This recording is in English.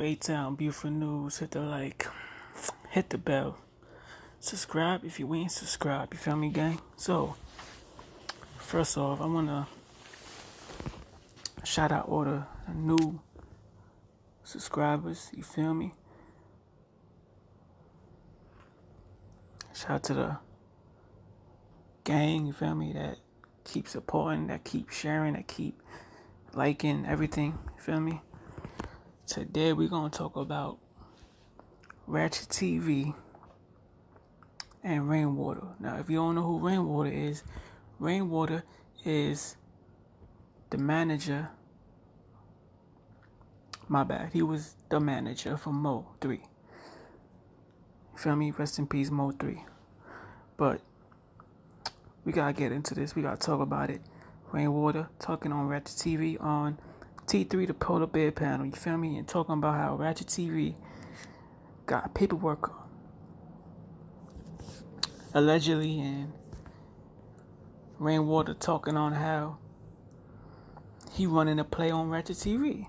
A-Town, beautiful news. Hit the like, hit the bell, subscribe if you ain't subscribed. You feel me, gang? So, first off, I wanna shout out all the new subscribers. You feel me? Shout out to the gang. You feel me? That keep supporting, that keep sharing, that keep liking everything. You feel me? Today we're gonna talk about RATCHET TV and RAINWATER. Now, if you don't know who RAINWATER is the manager. My bad. He was the manager for MO3. You feel me? Rest in peace, MO3. But we gotta get into this. We gotta talk about it. RAINWATER talking on RATCHET TV on T3, the polar bear panel. You feel me? And talking about how RATCHET TV got paperwork allegedly, and RAINWATER talking on how he running a play on RATCHET TV.